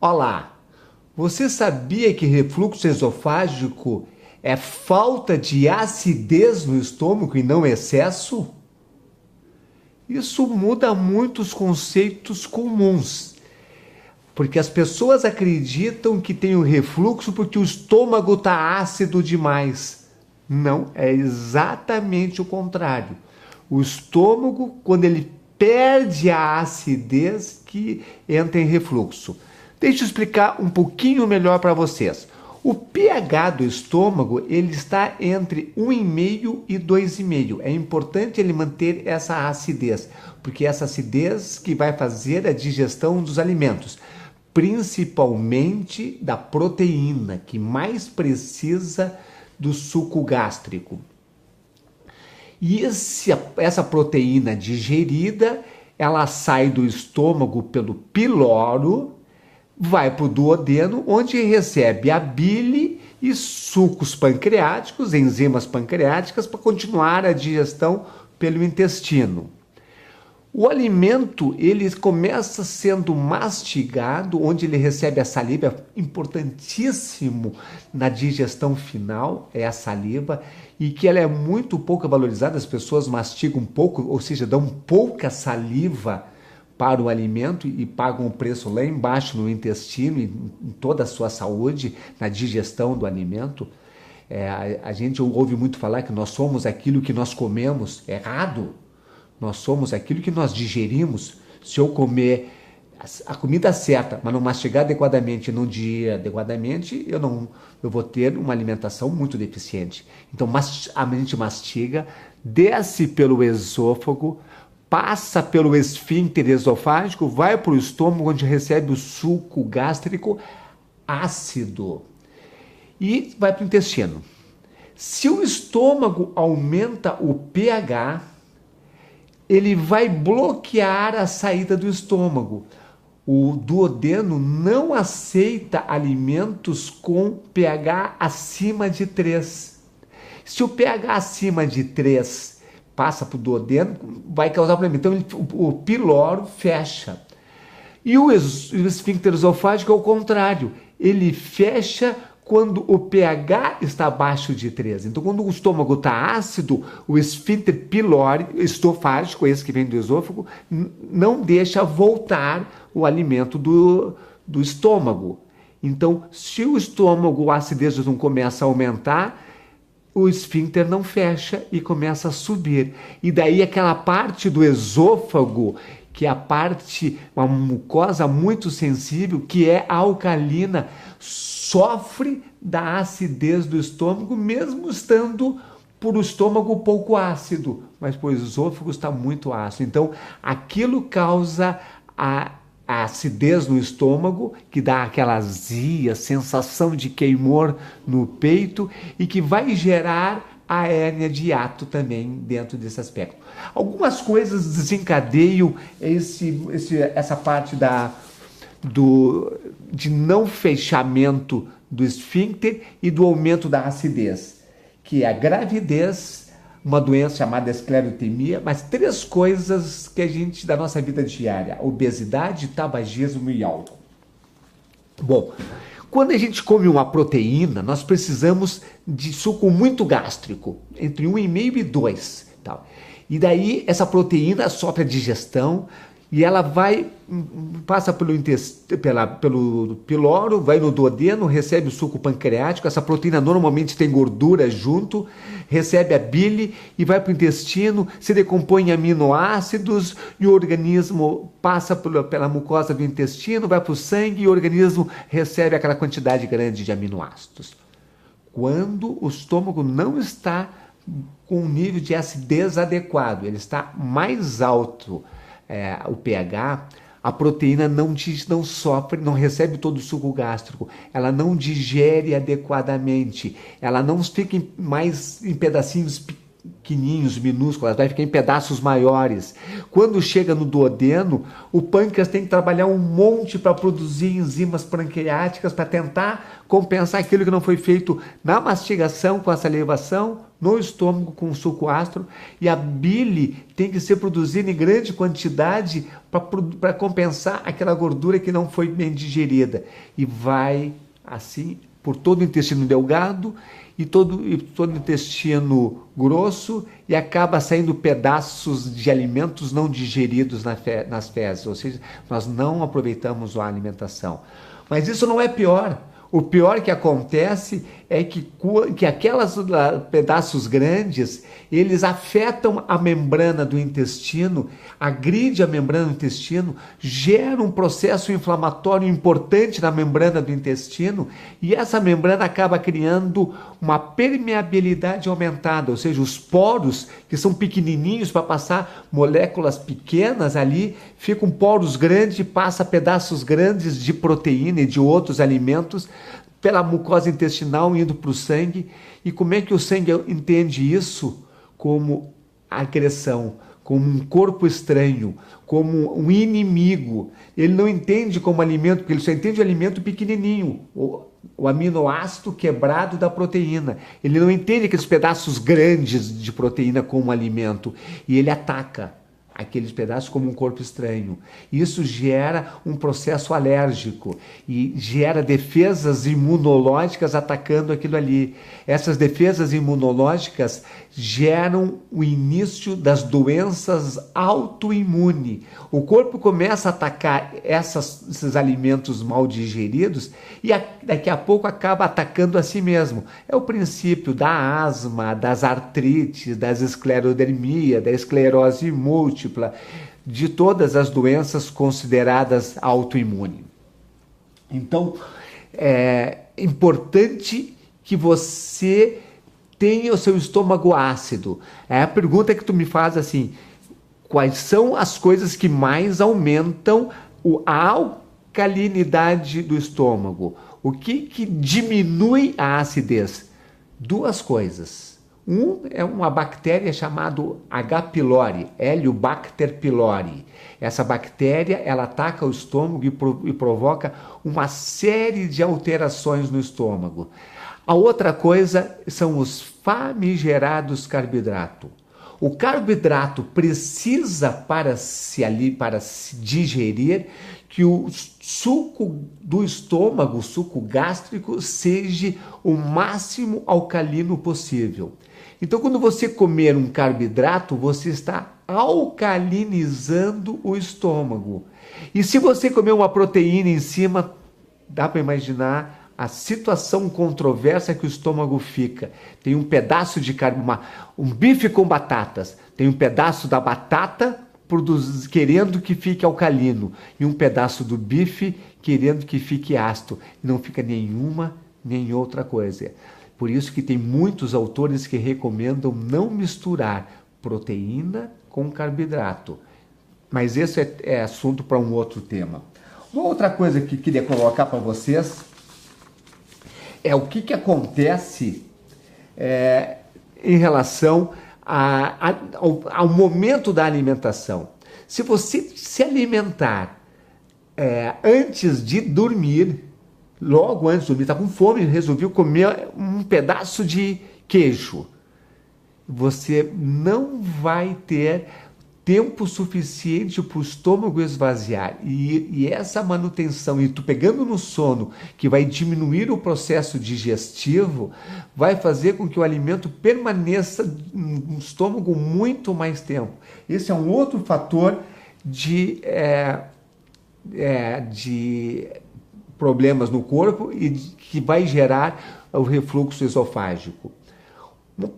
Olá, você sabia que refluxo esofágico é falta de acidez no estômago e não excesso? Isso muda muitos conceitos comuns, porque as pessoas acreditam que tem o refluxo porque o estômago está ácido demais. Não, é exatamente o contrário. O estômago, quando ele perde a acidez, que entra em refluxo. Deixa eu explicar um pouquinho melhor para vocês. O pH do estômago, ele está entre 1,5 e 2,5. É importante ele manter essa acidez, porque essa acidez que vai fazer a digestão dos alimentos, principalmente da proteína, que mais precisa do suco gástrico. E essa proteína digerida, ela sai do estômago pelo piloro, vai para o duodeno, onde recebe a bile e sucos pancreáticos, enzimas pancreáticas, para continuar a digestão pelo intestino. O alimento, ele começa sendo mastigado, onde ele recebe a saliva, importantíssimo na digestão final, é a saliva, e que ela é muito pouco valorizada, as pessoas mastigam pouco, ou seja, dão pouca saliva para o alimento e pagam o preço lá embaixo no intestino e em toda a sua saúde, na digestão do alimento. A gente ouve muito falar que nós somos aquilo que nós comemos. Errado! Nós somos aquilo que nós digerimos. Se eu comer a comida certa, mas não mastigar adequadamente, não digerir adequadamente, eu vou ter uma alimentação muito deficiente. Então a gente mastiga, desce pelo esôfago, passa pelo esfíncter esofágico, vai para o estômago, onde recebe o suco gástrico ácido e vai para o intestino. Se o estômago aumenta o pH, ele vai bloquear a saída do estômago. O duodeno não aceita alimentos com pH acima de 3. Se o pH acima de 3 passa para o duodeno, vai causar problema. Então o piloro fecha. E o esfíncter esofágico é o contrário. Ele fecha quando o pH está abaixo de 3. Então, quando o estômago está ácido, o esfíncter esofágico, esse que vem do esôfago, não deixa voltar o alimento do estômago. Então, se o estômago, a acidez não começa a aumentar, o esfíncter não fecha e começa a subir. E daí aquela parte do esôfago, que é uma mucosa muito sensível, que é alcalina, sofre da acidez do estômago, mesmo estando por o estômago pouco ácido, mas por o esôfago está muito ácido. Então, aquilo causa a acidez no estômago, que dá aquela azia, sensação de queimor no peito e que vai gerar a hérnia de hiato também dentro desse aspecto. Algumas coisas desencadeiam essa parte de não fechamento do esfíncter e do aumento da acidez, que é a gravidez, uma doença chamada esclerotemia, mas 3 coisas que a gente, da nossa vida diária: obesidade, tabagismo e álcool. Bom, quando a gente come uma proteína, nós precisamos de suco muito gástrico, entre 1,5 e 2. Tal. E daí essa proteína sofre a digestão e ela passa pelo piloro, vai no duodeno, recebe o suco pancreático. Essa proteína normalmente tem gordura junto, recebe a bile e vai para o intestino, se decompõe em aminoácidos e o organismo passa pela mucosa do intestino, vai para o sangue e o organismo recebe aquela quantidade grande de aminoácidos. Quando o estômago não está com um nível de acidez adequado, ele está mais alto, o pH, a proteína não sofre, não recebe todo o suco gástrico, ela não digere adequadamente, ela não fica mais em pedacinhos pequenininhos, minúsculos, ela vai ficar em pedaços maiores. Quando chega no duodeno, o pâncreas tem que trabalhar um monte para produzir enzimas pancreáticas para tentar compensar aquilo que não foi feito na mastigação com a salivação, no estômago com suco ácido, e a bile tem que ser produzida em grande quantidade para compensar aquela gordura que não foi bem digerida. E vai assim por todo o intestino delgado e todo o intestino grosso, e acaba saindo pedaços de alimentos não digeridos nas fezes, ou seja, nós não aproveitamos a alimentação. Mas isso não é pior. O pior que acontece é que aqueles pedaços grandes, eles afetam a membrana do intestino, agridem a membrana do intestino, geram um processo inflamatório importante na membrana do intestino, e essa membrana acaba criando uma permeabilidade aumentada, ou seja, os poros, que são pequenininhos para passar moléculas pequenas ali, ficam poros grandes e passa pedaços grandes de proteína e de outros alimentos pela mucosa intestinal indo para o sangue. E como é que o sangue entende isso? Como agressão, como um corpo estranho, como um inimigo. Ele não entende como alimento, porque ele só entende o alimento pequenininho, o aminoácido quebrado da proteína. Ele não entende aqueles pedaços grandes de proteína como alimento, e ele ataca aqueles pedaços como um corpo estranho. Isso gera um processo alérgico e gera defesas imunológicas atacando aquilo ali. Essas defesas imunológicas geram o início das doenças autoimunes. O corpo começa a atacar esses alimentos mal digeridos e daqui a pouco acaba atacando a si mesmo. É o princípio da asma, das artrites, das esclerodermia, da esclerose múltipla, de todas as doenças consideradas autoimunes. Então, é importante que você tenha o seu estômago ácido. É a pergunta que tu me faz assim: quais são as coisas que mais aumentam a alcalinidade do estômago? O que diminui a acidez? Duas coisas. É uma bactéria chamada H. pylori, Heliobacter pylori. Essa bactéria, ela ataca o estômago e provoca uma série de alterações no estômago. A outra coisa são os famigerados carboidratos. O carboidrato precisa, para se digerir, que o suco do estômago, o suco gástrico, seja o máximo alcalino possível. Então, quando você comer um carboidrato, você está alcalinizando o estômago. E se você comer uma proteína em cima, dá para imaginar a situação controversa que o estômago fica. Tem um pedaço de um bife com batatas, tem um pedaço da batata querendo que fique alcalino e um pedaço do bife querendo que fique ácido. E não fica nenhuma nem outra coisa. Por isso que tem muitos autores que recomendam não misturar proteína com carboidrato. Mas esse é assunto para um outro tema. Uma outra coisa que eu queria colocar para vocês é o que acontece em relação ao momento da alimentação. Se você se alimentar antes de dormir, logo antes de dormir, está com fome, resolveu comer um pedaço de queijo, você não vai ter tempo suficiente para o estômago esvaziar, e essa manutenção, e tu pegando no sono, que vai diminuir o processo digestivo, vai fazer com que o alimento permaneça no estômago muito mais tempo. Esse é um outro fator de problemas no corpo e que vai gerar o refluxo esofágico.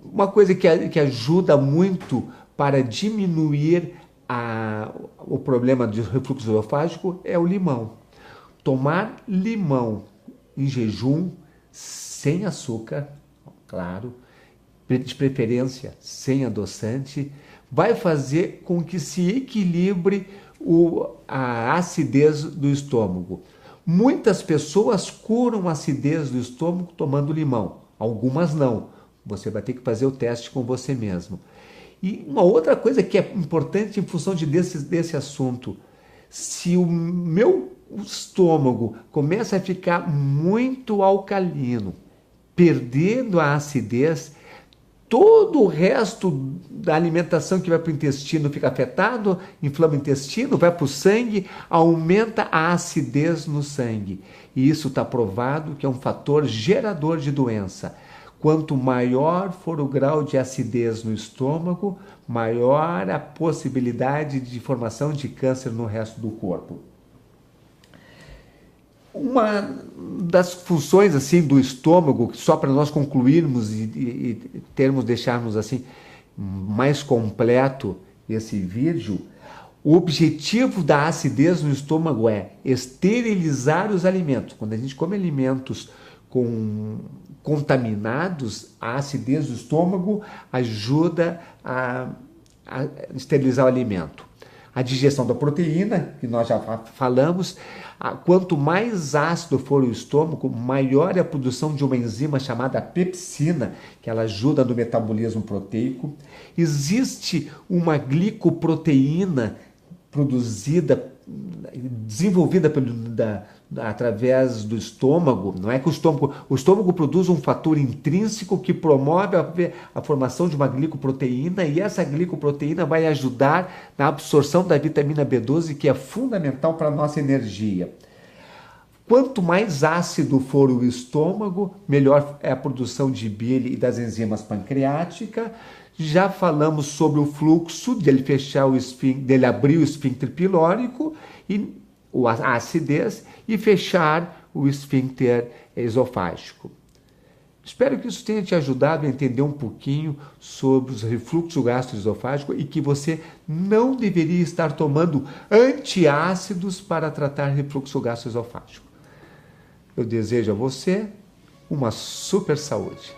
Uma coisa que ajuda muito para diminuir o problema de refluxo esofágico é o limão. Tomar limão em jejum, sem açúcar, claro, de preferência sem adoçante, vai fazer com que se equilibre a acidez do estômago. Muitas pessoas curam a acidez do estômago tomando limão, algumas não. Você vai ter que fazer o teste com você mesmo. E uma outra coisa que é importante em função desse assunto: se o meu estômago começa a ficar muito alcalino, perdendo a acidez, todo o resto da alimentação que vai para o intestino fica afetado, inflama o intestino, vai para o sangue, aumenta a acidez no sangue. E isso está provado que é um fator gerador de doença. Quanto maior for o grau de acidez no estômago, maior a possibilidade de formação de câncer no resto do corpo. Uma das funções assim do estômago, só para nós concluirmos e deixarmos assim mais completo esse vídeo, o objetivo da acidez no estômago é esterilizar os alimentos. Quando a gente come alimentos contaminados, a acidez do estômago ajuda a esterilizar o alimento. A digestão da proteína, que nós já falamos, quanto mais ácido for o estômago, maior é a produção de uma enzima chamada pepsina, que ela ajuda no metabolismo proteico. Existe uma glicoproteína desenvolvida através do estômago. Não é que o estômago produz um fator intrínseco que promove a formação de uma glicoproteína, e essa glicoproteína vai ajudar na absorção da vitamina B12, que é fundamental para a nossa energia. Quanto mais ácido for o estômago, melhor é a produção de bile e das enzimas pancreáticas. Já falamos sobre o fluxo, dele abrir o esfíncter pilórico, e a acidez, e fechar o esfíncter esofágico. Espero que isso tenha te ajudado a entender um pouquinho sobre os refluxo gastroesofágico e que você não deveria estar tomando antiácidos para tratar refluxo gastroesofágico. Eu desejo a você uma super saúde.